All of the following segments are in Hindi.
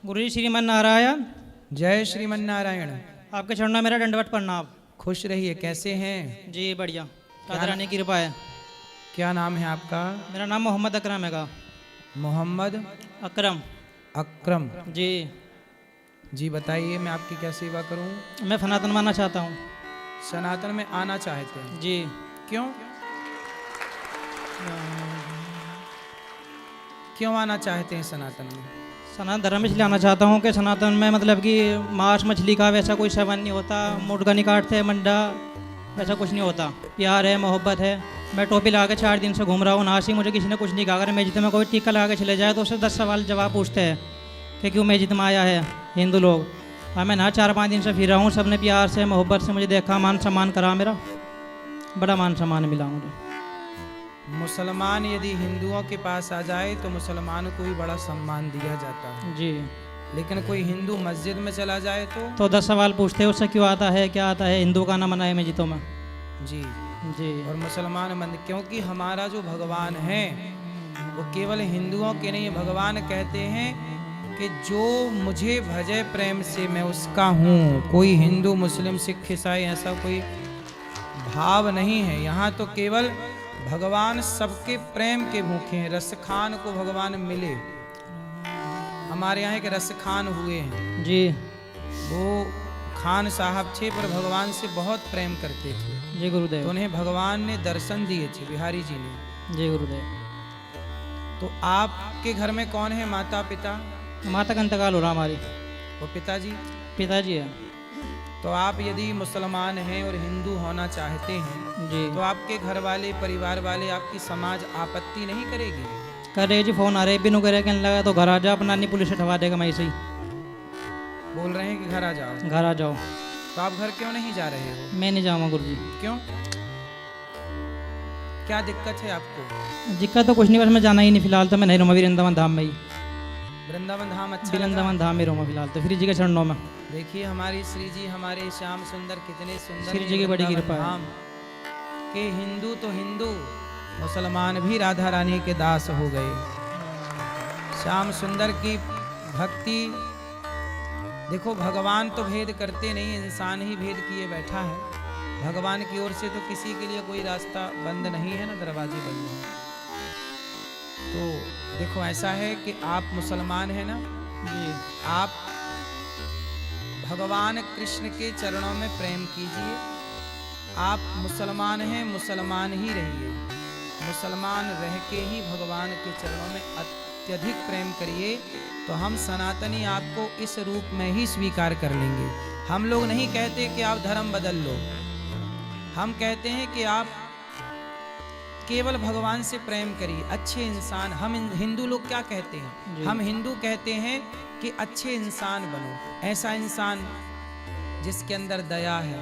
गुरु जी श्रीमन नारायण। जय श्रीमन नारायण। आपके चरणों में मेरा दंडवत प्रणाम। खुश रहिए। कैसे हैं? जी बढ़िया, राधा रानी की कृपा है। क्या नाम है आपका? मेरा नाम मोहम्मद अकरम हैगा। मोहम्मद अकरम अकरम जी। जी बताइए, मैं आपकी क्या सेवा करूं? मैं सनातन मानना चाहता हूँ। सनातन में आना चाहते हैं? जी। क्यों क्यों आना चाहते हैं सनातन में? सनातन धर्म इसलिए आना चाहता हूँ कि सनातन में मतलब कि मांस मछली का वैसा कोई सेवन नहीं होता, मुर्गा नहीं काटते, मंडा वैसा कुछ नहीं होता। प्यार है, मोहब्बत है। मैं टोपी लगा के 4 दिन से घूम रहा हूँ, नासी मुझे किसी ने कुछ नहीं कहा। अगर मस्जिद में कोई टीका लगा के चले जाए तो उससे 10 सवाल जवाब पूछते हैं कि क्यों मस्जिद में आया है हिंदू लोग। हाँ, मैं ना 4-5 दिन से फिर रहा हूँ, सबने प्यार से मोहब्बत से मुझे देखा, मान सम्मान करा, मेरा बड़ा मान सम्मान मिला मुझे। मुसलमान यदि हिंदुओं के पास आ जाए तो मुसलमान को भी बड़ा सम्मान दिया जाता है जी। लेकिन कोई हिंदू मस्जिद में चला जाए तो 10 सवाल पूछते हैं उससे, क्यों आता है, क्या आता है, हिंदू का नाम मनाए मस्जिदों में। जी जी। और मुसलमान मंदिर, क्योंकि हमारा जो भगवान है वो केवल हिंदुओं के नहीं। भगवान कहते हैं कि जो मुझे भजे प्रेम से मैं उसका हूँ। कोई हिंदू मुस्लिम सिख ईसाई ऐसा कोई भाव नहीं है। यहाँ तो केवल भगवान सबके प्रेम के भूखे हैं। रसखान को भगवान मिले। हमारे यहाँ के रसखान हुए हैं जी। वो खान साहब थे पर भगवान से बहुत प्रेम करते थे। जी गुरुदेव। तो उन्हें भगवान ने दर्शन दिए थे, बिहारी जी ने। जी गुरुदेव। तो आपके घर में कौन है? माता पिता? माता का इंतकाल हो रहा हमारी। वो पिताजी? पिताजी है। तो आप यदि मुसलमान हैं और हिंदू होना चाहते हैं जी। तो आपके घर वाले परिवार वाले आपकी समाज आपत्ति नहीं करेगी? कर रहे जी, फोन आ रहे बिनु करे कहने लगा तो घर आ जा, अपना नहीं पुलिस हटवा देगा। मैं ऐसे ही बोल रहे हैं कि घर आ जाओ। घर आ जाओ। तो आप घर क्यों नहीं जा रहे हो? मैं नहीं जाऊँगा गुरु जी। क्यों? क्या दिक्कत है आपको? दिक्कत तो कुछ नहीं, बस मैं जाना ही नहीं फिलहाल। तो मैं नहीं रहूँगा वृंदावन धाम में ही। वृंदावन धाम अच्छा लगा? वृंदावन धाम में रहूँगा फिलहाल तो, श्री जी के चरणों में। देखिए हमारी श्री जी, हमारे श्याम सुंदर कितने सुंदर श्री जी की बड़ी कृपा है। धाम के हिंदू तो हिंदू, मुसलमान भी राधा रानी के दास हो गए। श्याम सुंदर की भक्ति देखो, भगवान तो भेद करते नहीं, इंसान ही भेद किए बैठा है। भगवान की ओर से तो किसी के लिए कोई रास्ता बंद नहीं है ना, दरवाजे बंद हैं। तो देखो ऐसा है कि आप मुसलमान हैं ना जी। आप भगवान कृष्ण के चरणों में प्रेम कीजिए। आप मुसलमान हैं, मुसलमान ही रहिए। मुसलमान रह के ही भगवान के चरणों में अत्यधिक प्रेम करिए तो हम सनातनी आपको इस रूप में ही स्वीकार कर लेंगे। हम लोग नहीं कहते कि आप धर्म बदल लो, हम कहते हैं कि आप केवल भगवान से प्रेम करिए, अच्छे इंसान। हम हिंदू लोग क्या कहते हैं? हम हिंदू कहते हैं कि अच्छे इंसान बनो। ऐसा इंसान जिसके अंदर दया है,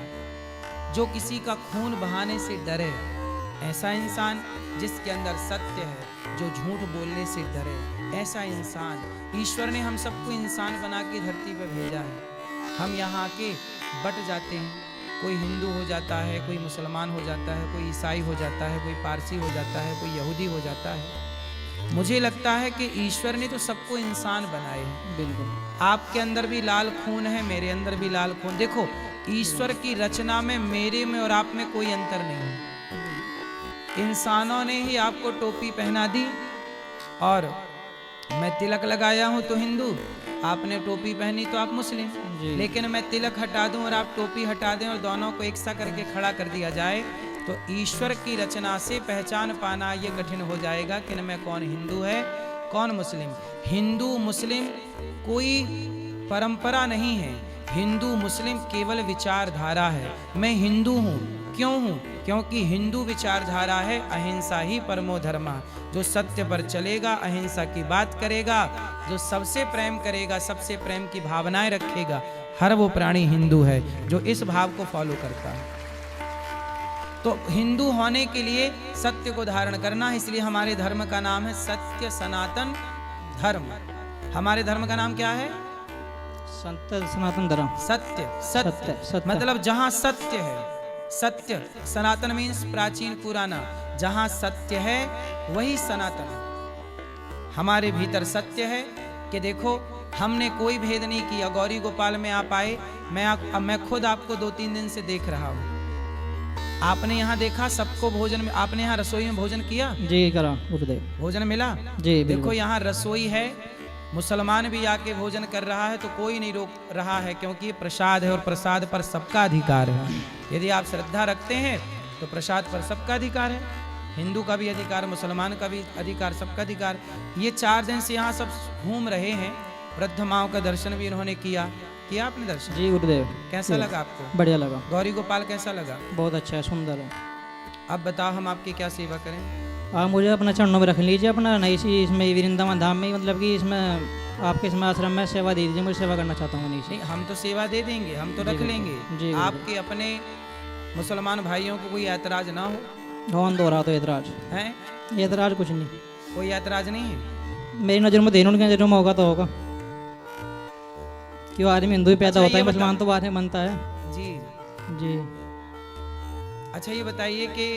जो किसी का खून बहाने से डरे। ऐसा इंसान जिसके अंदर सत्य है, जो झूठ बोलने से डरे। ऐसा इंसान ईश्वर ने हम सबको इंसान बना के धरती पर भेजा है। हम यहाँ के बट जाते हैं, कोई हिंदू हो जाता है, कोई मुसलमान हो जाता है, कोई ईसाई हो जाता है, कोई पारसी हो जाता है, कोई यहूदी हो जाता है। मुझे लगता है कि ईश्वर ने तो सबको इंसान बनाए हैं। बिल्कुल। आपके अंदर भी लाल खून है, मेरे अंदर भी लाल खून। देखो ईश्वर की रचना में मेरे में और आप में कोई अंतर नहीं है। इंसानों ने ही आपको टोपी पहना दी और मैं तिलक लगाया हूं तो हिंदू, आपने टोपी पहनी तो आप मुस्लिम। लेकिन मैं तिलक हटा दूं और आप टोपी हटा दें और दोनों को एक सा करके खड़ा कर दिया जाए तो ईश्वर की रचना से पहचान पाना ये कठिन हो जाएगा कि मैं कौन हिंदू है कौन मुस्लिम। हिंदू मुस्लिम कोई परंपरा नहीं है, हिंदू मुस्लिम केवल विचारधारा है। मैं हिंदू हूँ, क्यों हूँ? क्योंकि हिंदू विचारधारा है अहिंसा ही परमो धर्मा। जो सत्य पर चलेगा, अहिंसा की बात करेगा, जो सबसे प्रेम करेगा, सबसे प्रेम की भावनाएं रखेगा, हर वो प्राणी हिंदू है जो इस भाव को फॉलो करता है। तो हिंदू होने के लिए सत्य को धारण करना, इसलिए हमारे धर्म का नाम है सत्य सनातन धर्म। हमारे धर्म का नाम क्या है? सनातन धर्म। सत्य सत्य, सत्य। मतलब जहां सत्य है, सत्य सनातन मीन्स प्राचीन पुराना। जहां सत्य है वही सनातन। हमारे भीतर सत्य है कि देखो हमने कोई भेद नहीं किया। गौरी गोपाल में आप आए, मैं खुद आपको 2-3 दिन से देख रहा हूँ। आपने यहाँ देखा सबको भोजन में, आपने यहाँ रसोई में भोजन किया? जी करा गुरुदेव। भोजन मिला? जी देखो यहाँ रसोई है, मुसलमान भी आके भोजन कर रहा है तो कोई नहीं रोक रहा है, क्योंकि ये प्रसाद है और प्रसाद पर सबका अधिकार है। यदि आप श्रद्धा रखते हैं तो प्रसाद पर सबका अधिकार है। हिंदू का भी अधिकार, मुसलमान का भी अधिकार, सबका अधिकार। ये 4 दिन से यहाँ सब घूम रहे हैं। वृद्ध माओं का दर्शन भी इन्होंने किया आपने दर्शन? जी गुरुदेव। कैसा लगा आपको? बढ़िया लगा। गौरी गोपाल कैसा लगा? बहुत अच्छा है, सुंदर है। अब बताओ हम आपकी क्या सेवा करें? आप मुझे अपना चरणों में रख लीजिए, अपना नई सी इसमें वृंदावन धाम में, मतलब कि इसमें आपके इसमें आश्रम में सेवा दे दीजिए। मुझे सेवा करना चाहता हूँ। नहीं, हम तो सेवा दे देंगे, हम तो रख लेंगे। आपके अपने मुसलमान भाइयों को कोई ऐतराज ना हो? कौन दो रहा तो ऐतराज है? ऐतराज कुछ नहीं, कोई ऐतराज नहीं है। मेरी नज़र में देने, उनकी नज़र में होगा तो होगा। क्यों आदमी हिंदू ही पैदा होता है, मुसलमान तो बाद में बनता है। जी जी। अच्छा ये बताइए कि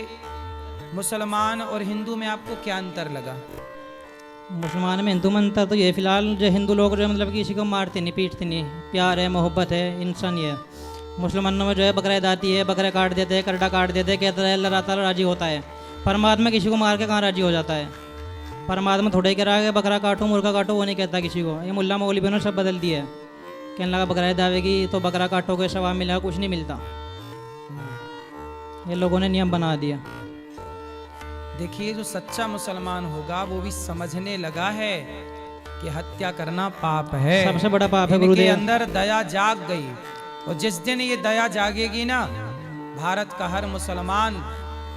मुसलमान और हिंदू में आपको क्या अंतर लगा? मुसलमान में हिंदू में अंतर तो ये फिलहाल जो हिंदू लोग जो मतलब कि किसी को मारते नहीं, पीटते नहीं, प्यार है, मोहब्बत है, इंसानी है। मुसलमानों में जो है बकरा दाती है, बकरे काट देते हैं, करड़ा काट देते हैं, कहता है अल्लाह ताला राजी होता है। परमात्मा किसी को मार के कहाँ राजी हो जाता है? परमात्मा थोड़े कह रहा है बकरा काटो, मुर्गा काटो, वो नहीं कहता किसी को। ये मुल्ला मौलवी ने सब बदल दिया है। कहने लगा बकरा दावेगी तो बकरा काटोगे सवाब मिलेगा, कुछ नहीं मिलता। ये लोगों ने नियम बना दिया। देखिए जो सच्चा मुसलमान होगा वो भी समझने लगा है कि हत्या करना पाप है, सबसे बड़ा पाप है इनके गुरुदेव। अंदर दया जाग गई, और जिस दिन ये दया जागेगी ना, भारत का हर मुसलमान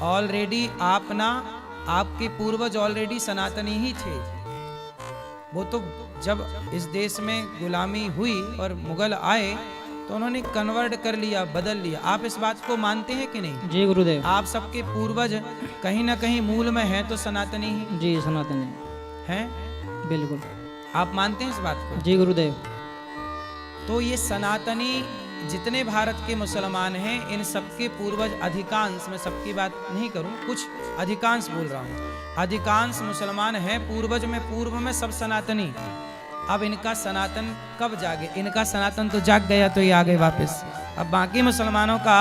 ऑलरेडी आपके पूर्वज ऑलरेडी सनातनी ही थे। वो तो जब इस देश में गुलामी हुई और मुगल आए तो उन्होंने कन्वर्ट कर लिया, बदल लिया। आप इस बात को मानते हैं कि नहीं? जी गुरुदेव। आप सबके पूर्वज कहीं ना कहीं मूल में हैं तो सनातनी ही जी, सनातनी हैं। बिल्कुल। आप मानते हैं इस बात को? जी गुरुदेव। तो ये सनातनी जितने भारत के मुसलमान हैं, इन सबके पूर्वज अधिकांश, मैं सबकी बात नहीं करूं, कुछ अधिकांश बोल रहा हूं, अधिकांश मुसलमान हैं पूर्वज में, पूर्व में सब सनातनी। अब इनका सनातन कब जागे? इनका सनातन तो जाग गया तो ये आ गए वापस। अब बाकी मुसलमानों का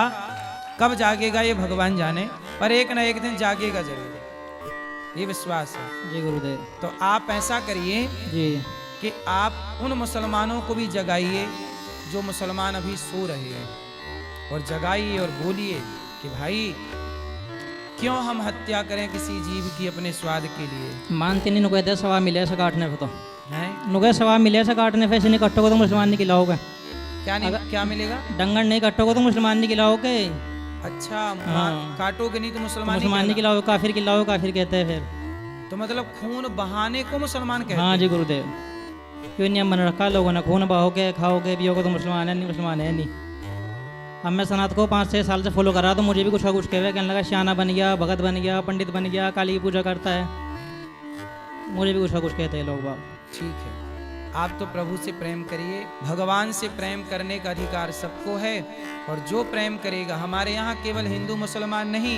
कब जागेगा ये भगवान जाने, पर एक ना एक दिन जागेगा जरूर, ये विश्वास है। जी गुरुदेव। तो आप ऐसा करिए जी कि आप उन मुसलमानों को भी जगाइए जो मुसलमान अभी सो रहे हैं, और जगाइए और बोलिए कि भाई क्यों हम हत्या करें किसी जीव की अपने स्वाद के लिए? मानते नहीं, कहते सवाब मिले ऐसा काटने पे, तो हैं नुके सवाब मिले ऐसा काटने पे, ऐसे नहीं कटोगे तो मुसलमान नहीं खिलाओगे। क्या मिलेगा? डंगर नहीं कटोगे तो मुसलमान नहीं खिलाओगे। अच्छा, हाँ। काटोगे नहीं तो मुसलमान नहीं खिलाओगे, काफिर खिलाओगे, काफिर कहते हैं फिर। तो मतलब खून बहाने को मुसलमान कहते हैं? हाँ जी गुरुदेव। क्यों नियम बना रखा लोगों ने, खून बहाओगे खाओगे पियोगे तो मुसलमान है नहीं, मुसलमान है नहीं। अब मैं सनात को 5-6 साल से फॉलो कर रहा, तो मुझे भी कुछ का कुछ कहवे, कहने लगा श्याना बन गया, भगत बन गया, पंडित बन गया, काली की पूजा करता है। मुझे भी कुछ का कुछ कहते हैं लोग बाग। ठीक है, आप तो प्रभु से प्रेम करिए। भगवान से प्रेम करने का अधिकार सबको है, और जो प्रेम करेगा, हमारे यहाँ केवल हिंदू मुसलमान नहीं,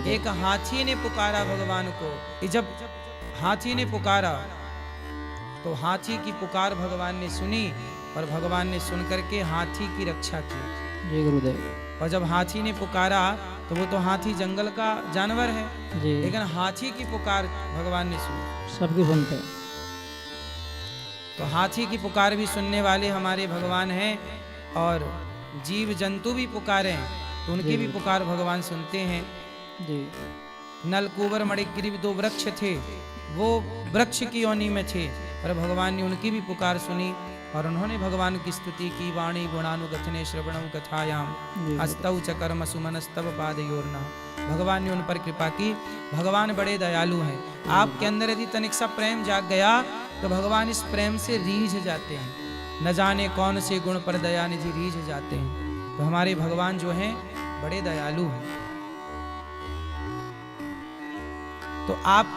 एक हाथी ने पुकारा भगवान को। जब हाथी ने पुकारा तो हाथी की पुकार भगवान ने सुनी, और भगवान ने सुन करके हाथी की रक्षा की। जी गुरुदेव। और जब हाथी ने पुकारा तो वो तो हाथी जंगल का जानवर है जी, लेकिन हाथी की पुकार भगवान ने सुनी। सबकी सुनते हैं। तो हाथी की पुकार भी सुनने वाले हमारे भगवान हैं, और जीव जंतु भी पुकारें तो उनकी भी पुकार भगवान सुनते हैं। जी। नलकूबर मणिग्रीव 2 वृक्ष थे, वो वृक्ष की योनि में थे, पर भगवान ने उनकी भी पुकार सुनी, और उन्होंने भगवान की स्तुति की। वाणी गुणानुगथने श्रवणं कथायाम अस्तौ च कर्म सुमनस्तव पादयोर्नः। भगवान ने उन पर कृपा की। भगवान बड़े दयालु हैं। आपके अंदर यदि तनिक सा प्रेम जाग गया तो भगवान इस प्रेम से रीझ जाते हैं। न जाने कौन से गुण पर दया निधि रीझ जाते हैं। तो हमारे भगवान जो हैं बड़े दयालु हैं। तो आप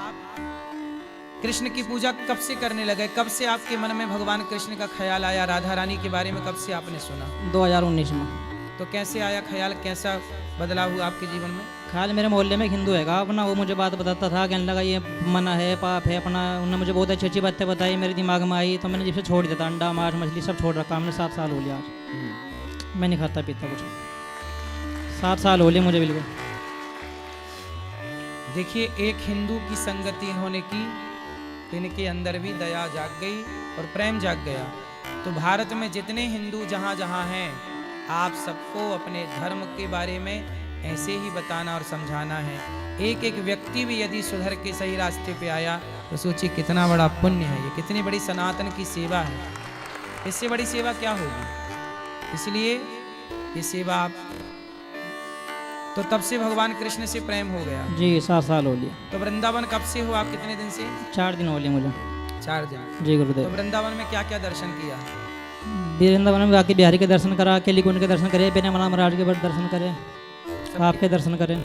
कृष्ण की पूजा कब से करने लगे? कब से आपके मन में भगवान कृष्ण का ख्याल आया? राधा रानी के बारे में कब से आपने सुना? 2019 में। तो कैसे आया ख्याल, कैसा बदलाव हुआ आपके जीवन में? ख्याल मेरे मोहल्ले में एक हिंदू हैगा अपना, वो मुझे बात बताता था, कहने लगा ये मना है, पाप है अपना। उन्होंने मुझे बहुत अच्छी अच्छी बातें बताई, मेरे दिमाग में आई, तो मैंने जब से छोड़ दिया था, अंडा मांस मछली सब छोड़ रखा हमने। 7 साल हो लिया आज मैं नहीं खाता पीता कुछ, 7 साल हो लिए मुझे बिल्कुल। देखिए, एक हिंदू की संगति इन्होंने की तो इनके अंदर भी दया जाग गई और प्रेम जाग गया। तो भारत में जितने हिंदू जहाँ जहाँ हैं, आप सबको अपने धर्म के बारे में ऐसे ही बताना और समझाना है। एक एक व्यक्ति भी यदि सुधर के सही रास्ते पे आया तो सोचिए कितना बड़ा पुण्य है, ये कितनी बड़ी सनातन की सेवा है। इससे बड़ी सेवा क्या होगी? इसलिए ये सेवा आप, तो तब से भगवान कृष्ण से प्रेम हो गया जी। 7 साल हो लिया। तो वृंदावन कब से हो आप? कितने दिन से? 4 दिन हो लिए मुझे। 4 दिन। जी गुरुदेव। तो वृंदावन में क्या क्या दर्शन किया? वृंदावन में बाकी बिहारी के दर्शन करा, केली कुंड के दर्शन करे, बेनीमला महाराज के दर्शन करे, आपके दर्शन करें,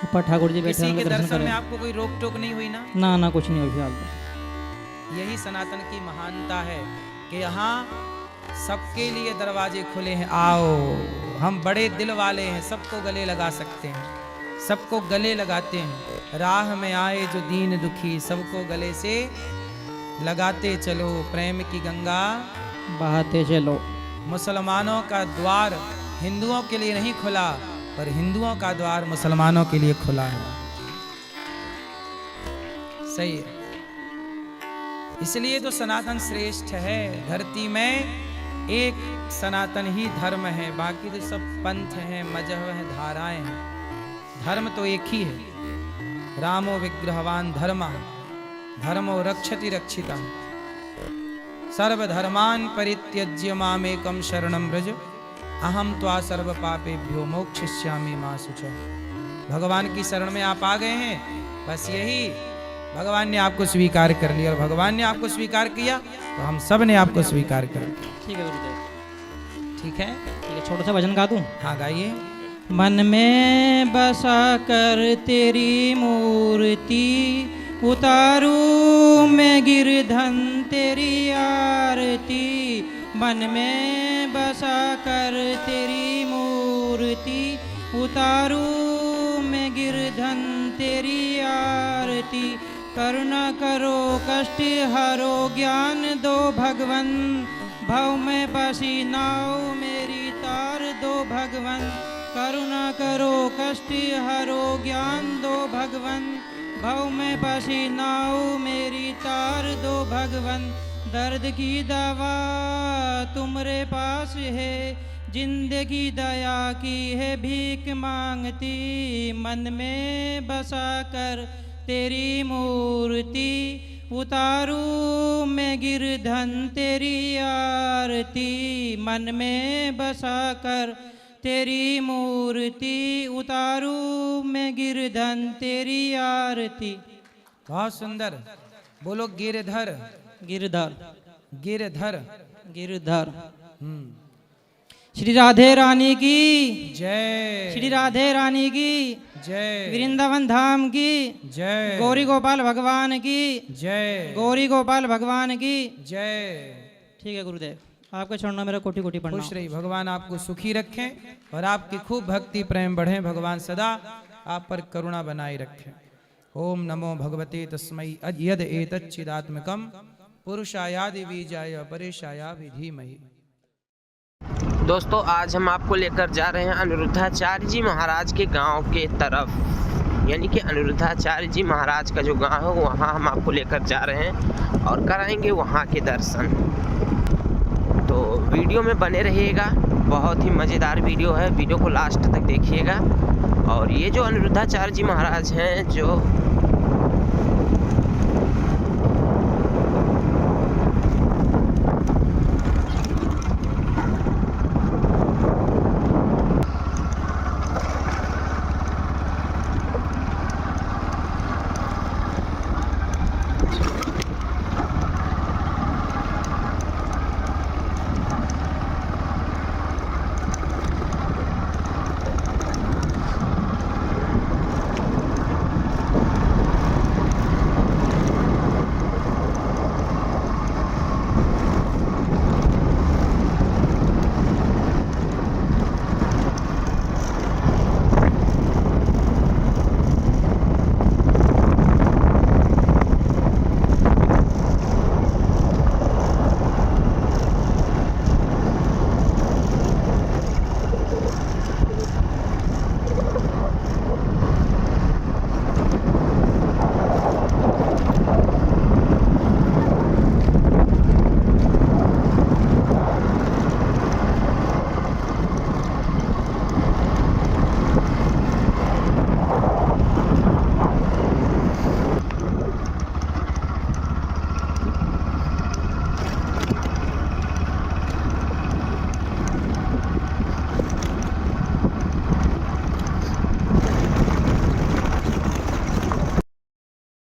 ऊपर ठाकुर जी बैठे किसी के उनके दर्शन दर्शन में करें। आपको कोई रोक टोक नहीं हुई ना? ना ना कुछ नहीं हुई फिलहाल तो। यही सनातन की महानता है कि यहाँ सबके लिए दरवाजे खुले हैं। आओ, हम बड़े दिल वाले हैं, सबको गले लगा सकते हैं, सबको गले लगाते हैं। राह में आए जो दीन दुखी, सबको गले से लगाते चलो, प्रेम की गंगा बहाते चलो। मुसलमानों का द्वार हिंदुओं के लिए नहीं खुला, पर हिंदुओं का द्वार मुसलमानों के लिए खुला है। सही है। इसलिए तो सनातन श्रेष्ठ है। धरती में एक सनातन ही धर्म है, बाकी तो सब पंथ हैं, मजहब हैं, धाराएं हैं। धर्म तो एक ही है। रामो विग्रहवान धर्मा, धर्मो रक्षति रक्षिता, सर्वधर्मान् परित्यज्य मामेकं शरणं व्रज, अहम त्वा सर्व पापेभ्यो मोक्षयिष्यामि मा शुचः। भगवान की शरण में आप आ गए हैं, बस यही भगवान ने आपको स्वीकार कर लिया, और भगवान ने आपको स्वीकार किया तो हम सब ने आपको स्वीकार कर लिया। ठीक है गुरुदेव। ठीक है, ठीक है, छोटा सा भजन गा दूं? हाँ गाइए। मन में बसा कर तेरी मूर्ति, उतारू मैं गिरधन तेरी आरती। मन में बसा कर तेरी मूर्ति, उतारू मैं गिरधन तेरी आरती। करुणा करो कष्ट हरो ज्ञान दो भगवन, भव में बसी नाव मेरी तार दो भगवन। करुणा करो कष्ट हरो ज्ञान दो भगवन, भव में बसी नाव मेरी तार दो भगवन। दर्द की दवा तुम्हारे पास है, जिंदगी दया की है भीख मांगती। मन में बसा कर तेरी मूर्ति, उतारू मैं गिरधन तेरी आरती। मन में बसा कर तेरी मूर्ति, उतारू मैं गिरधन तेरी आरती। बहुत सुंदर, बोलो गिरधर। गिरधर गिरधर गिरधर। श्री राधे रानी की जय, श्री राधे रानी की जय, वृंदावन धाम की जय, गौरी गोपाल भगवान की जय, गौरी गोपाल भगवान की जय। ठीक है गुरुदेव, आपके चरणों में मेरा कोटि कोटि प्रणाम। खुश रही, भगवान आपको सुखी रखें और आपकी खूब भक्ति प्रेम बढ़े। भगवान सदा आप पर करुणा बनाए रखें। ओम नमो भगवते तस्मै यद एतच्चिदात्मकं पुरुषायादि बीजाय अपरेशाया धीमहि। दोस्तों, आज हम आपको लेकर जा रहे हैं अनिरुद्धाचार्य जी महाराज के गांव के तरफ, यानी कि अनिरुद्धाचार्य जी महाराज का जो गांव है वहाँ हम आपको लेकर जा रहे हैं और कराएंगे वहाँ के दर्शन। तो वीडियो में बने रहिएगा, बहुत ही मज़ेदार वीडियो है, वीडियो को लास्ट तक देखिएगा। और ये जो अनिरुद्धाचार्य जी महाराज हैं, जो